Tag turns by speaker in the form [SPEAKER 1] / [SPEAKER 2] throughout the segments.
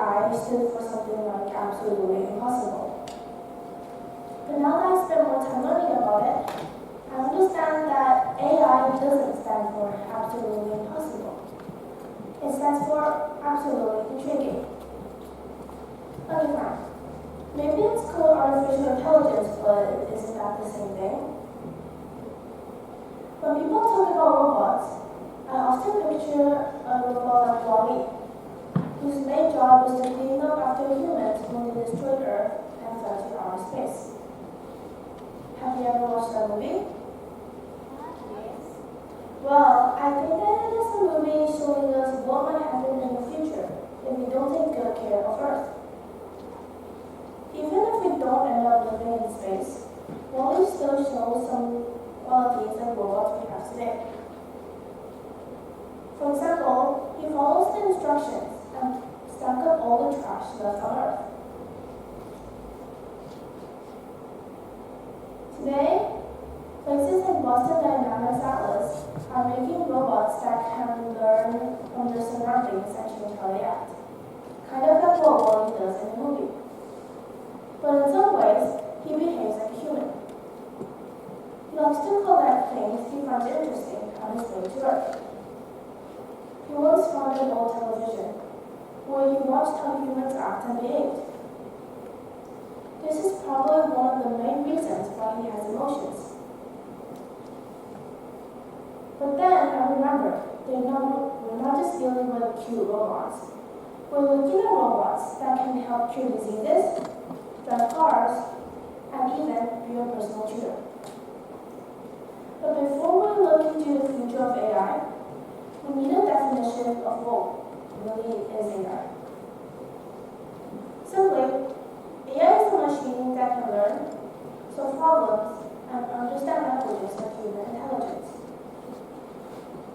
[SPEAKER 1] AI stood for something like absolutely impossible. But now that I spent more time learning about it, I understand that AI doesn't stand for absolutely impossible. It stands for absolutely intriguing. Okay, fine. Maybe it's called artificial intelligence, but isn't that the same thing? When people talk about robots, I often picture a robot like Wall-E, whose main job is to clean up after humans when they destroyed Earth and fell to outer space. Have you ever watched that movie?
[SPEAKER 2] Yes.
[SPEAKER 1] Well, I think that it is a movie showing us what might happen in the future if we don't take good care of Earth. Even if we don't end up living in space, Wall-E still shows some qualities and robots we have today. For example, he follows the instructions and stacks up all the trash left on Earth. Today, places like Boston Dynamics Atlas are making robots that can learn from their surroundings and change how they act, kind of like what Wall-E does in the movie. But in some ways, he behaves like a human. He likes to collect things he finds interesting on his way to Earth. He once found an old television where he watched how humans act and behaved. This is probably one of the main reasons why he has emotions. But then I remember, we're not just dealing with cute robots. We're looking at robots that can help cure diseases, drive cars, and even be a personal tutor. But before we look into the future of AI, we need a definition of what really is AI. Simply, AI is a machine that can learn, solve problems, and understand languages like human intelligence.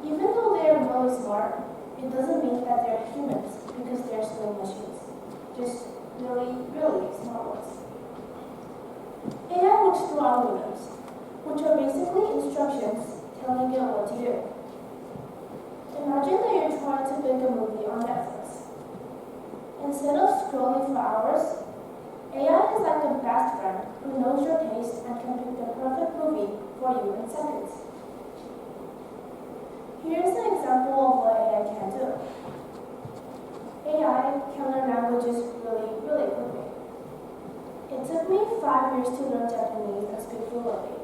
[SPEAKER 1] Even though they are really smart, it doesn't mean that they're humans because they're still machines, just really, really smart ones. AI works through algorithms, which are basically instructions telling it what to do. Imagine that you're trying to pick a movie on Netflix. Instead of scrolling for hours, AI is like a best friend who knows your taste and can pick the perfect movie for you in seconds. Here's an example of what AI can do. AI can learn languages really, really quickly. It took me 5 years to learn Japanese and speak fluently.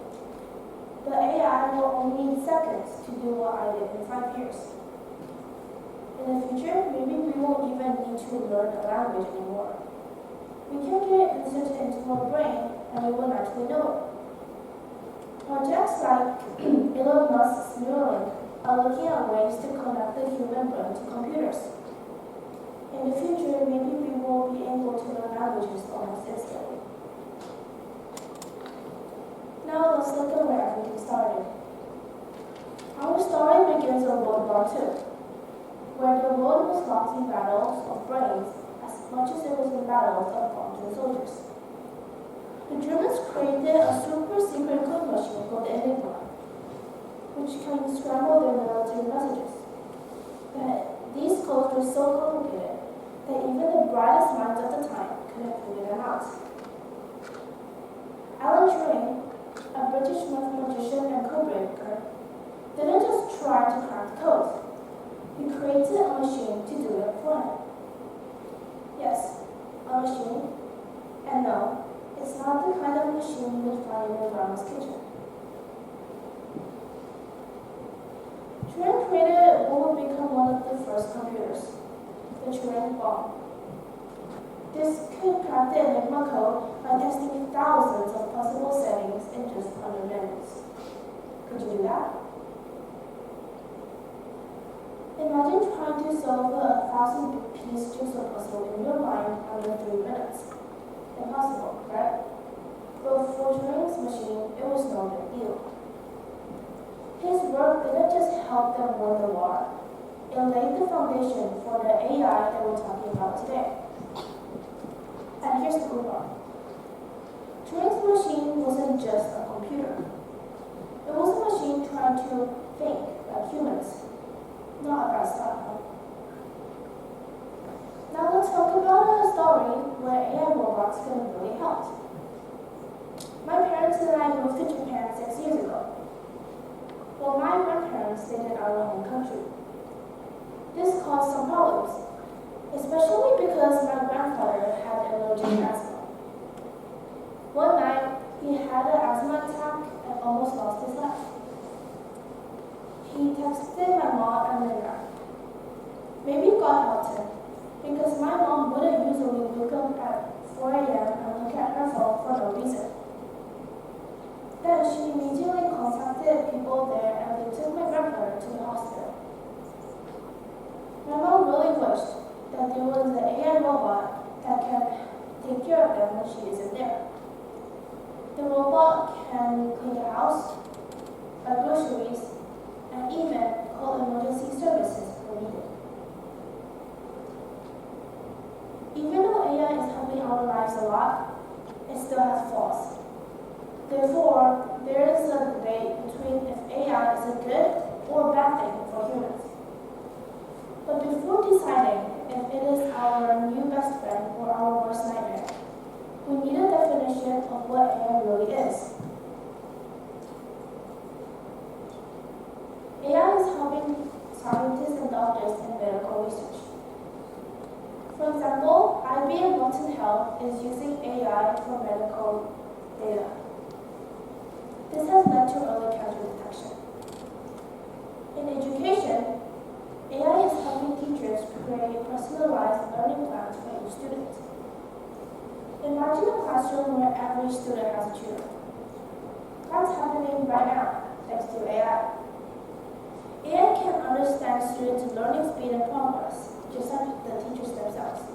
[SPEAKER 1] The AI will only need seconds to do what I did in 5 years. In the future, maybe we won't even need to learn a language anymore. We can get inserted into our brain and we will naturally know it. Projects like Elon Musk's Neuralink are looking at ways to connect the human brain to computers. In the future, maybe we will be able to learn languages almost instantly. Now let's look at where everything started. Our story begins on World War II, where the world was lost in battles of brains as much as it was in battles of bombs and soldiers. The Germans created a super secret code machine called the Enigma, which can scramble their military messages. But these codes were so complicated that even the brightest minds of the time couldn't figure them out. Alan Turing, a British mathematician and codebreaker, didn't just try to crack the code. He created a machine to do it for him. Yes, a machine. And no, it's not the kind of machine you would find in your grandma's kitchen. Turing created what would become one of the first computers, the Turing bomb. This could crack the Enigma code by testing thousands of possible settings in just 100 minutes. Could you do that? Imagine trying to solve a 1,000-piece jigsaw puzzle in your mind under 3 minutes. Impossible, right? But for Turing's machine, it was no big deal. His work didn't just help them win the war, it laid the foundation for the AI that we're talking about today. And here's the cool part. Turing's machine wasn't just a computer. It was a machine trying to think like humans. Not a bad start, huh? Now want to talk about a story where AI robots could have really helped. My parents and I moved to Japan 6 years ago. Well, my grandparents stayed in our home country. This caused some problems, especially because my grandfather had allergic asthma. One night, he had an asthma attack and almost lost his life. He texted my mom at midnight. Maybe God helped him, because my mom wouldn't usually wake up at 4 a.m. and look at her phone for no reason. Then she immediately contacted people there and they took my grandfather to the hospital. My mom really wished that there was an AI robot that can take care of them when she isn't there. The robot can clean the house, buy groceries, and even call emergency services when needed. Even though AI is helping our lives a lot, it still has flaws. Therefore, there is a debate between if AI is a good or bad thing for humans. But before deciding if it is our new best friend or our worst nightmare, we need a definition of what AI really is. AI is helping scientists and doctors in medical research. For example, IBM Watson Health is using AI for medical data. This has led to early cancer detection. In education, AI is helping teachers create personalized learning plans for each student. Imagine a classroom where every student has a tutor. That's happening right now, thanks to AI. AI can understand students' learning speed and progress, just like the teachers themselves.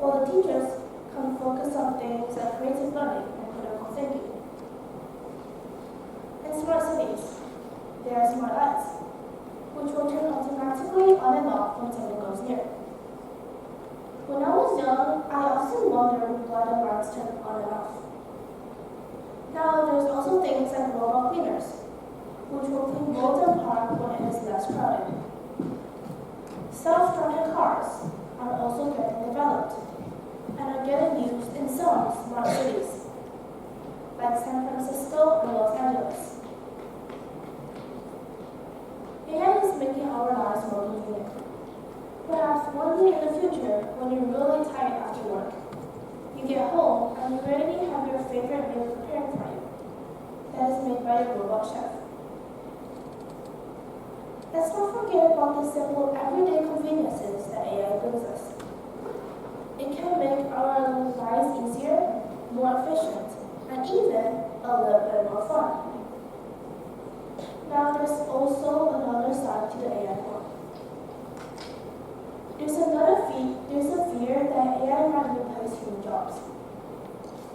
[SPEAKER 1] While the teachers can focus on things like creative learning and critical thinking. In smart cities, there are smart lights, which will turn automatically on and off when someone goes near. When I was young, I often wondered why the lights turn on and off. Now, there's also things like robot cleaners, which will clean roads and parks when it is less crowded. Self-driving cars are also getting developed and are getting used in some smart cities, like San Francisco and Los Angeles. AI is making our lives more convenient. Perhaps one day in the future, when you're really tired after work, you get home and you already have your favorite meal prepared for you. That is made by a robot chef. Let's not forget about the simple everyday conveniences that AI brings us. It can make our lives easier, more efficient, and even a little bit more fun. Now there's also another side to the AI coin. There's a fear that AI might replace human jobs.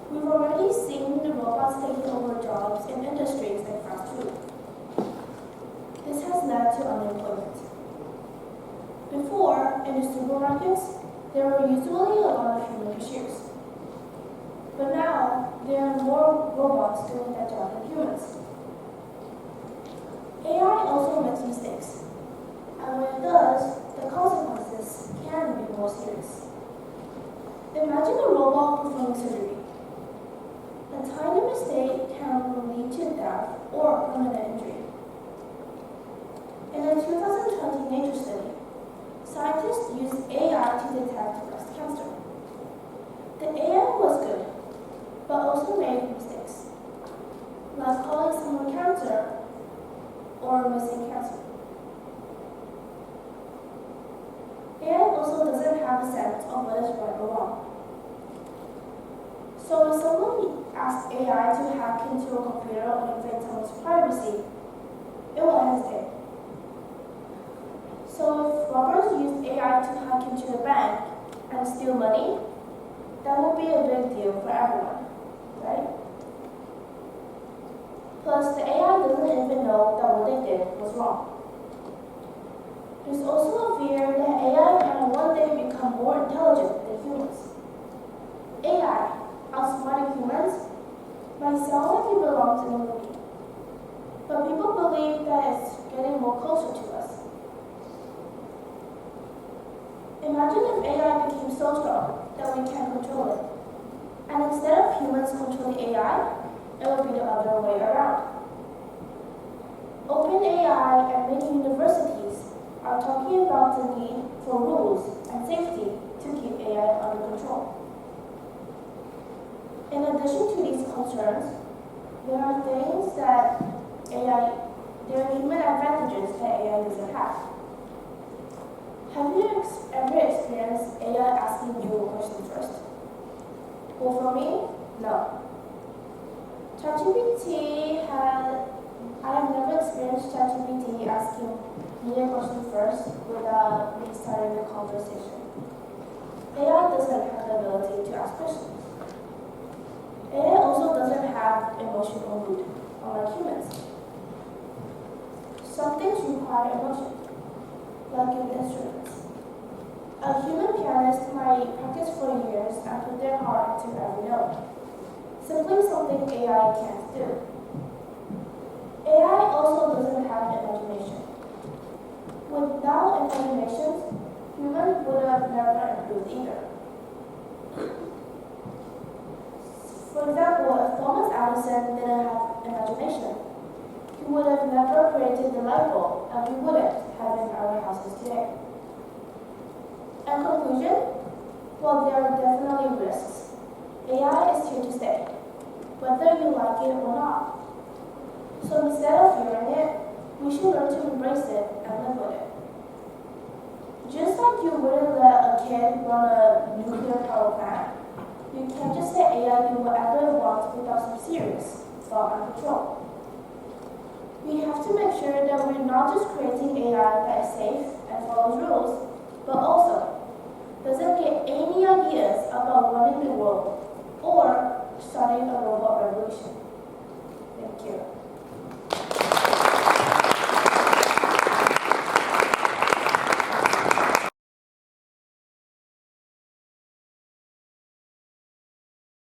[SPEAKER 1] We've already seen the robots taking over jobs in industries like fast food. This has led to unemployment. Before, in the supermarkets, there were usually a lot of human cashiers. But now, there are more robots doing that job than humans. AI also makes mistakes. And when it does, the consequences can be more serious. Imagine a robot performing surgery. A tiny mistake can lead to death or permanent injury. In a 2020 Nature study, scientists used AI to detect breast cancer. The AI was good, but also made mistakes, like calling someone cancer or missing cancer. AI also doesn't have a sense of what is right or wrong. So if someone asks AI to hack into a computer or invade someone's privacy, it will hesitate. So if robbers use AI to hack into a bank and steal money, that will be a big deal for everyone, right? Plus, the AI doesn't even know that what they did was wrong. There's also a fear that AI can one day become more intelligent than humans. AI, outsmarting humans, might sound like it belongs in a movie, but people believe that it's getting more closer to us. Imagine if AI became so strong that we can't control it. And instead of humans controlling AI, it would be the other way around. OpenAI and many universities are talking about the need for rules and safety to keep AI under control. In addition to these concerns, there are human advantages that AI doesn't have. Have you ever experienced AI asking you a question first? Well, for me, no. I have never experienced ChatGPT asking me a question first without me starting the conversation. AI doesn't have the ability to ask questions. AI also doesn't have emotional mood, unlike humans. Some things require emotion, like in instruments. A human pianist might practice for years and put their heart into every note. Simply something AI can't do. AI also doesn't have imagination. Without imagination, humans would have never improved either. For example, if Thomas Edison didn't have imagination, he would have never created the light bulb, and we wouldn't have in our houses today. In conclusion, while there are definitely risks, AI is here to stay, whether you like it or not. So instead of fearing it, we should learn to embrace it and live with it. Just like you wouldn't let a kid run a nuclear power plant, you can't just let AI do whatever it wants without some serious thought and control. We have to make sure that we're not just creating AI that is safe and follows rules, but also doesn't get any ideas about running the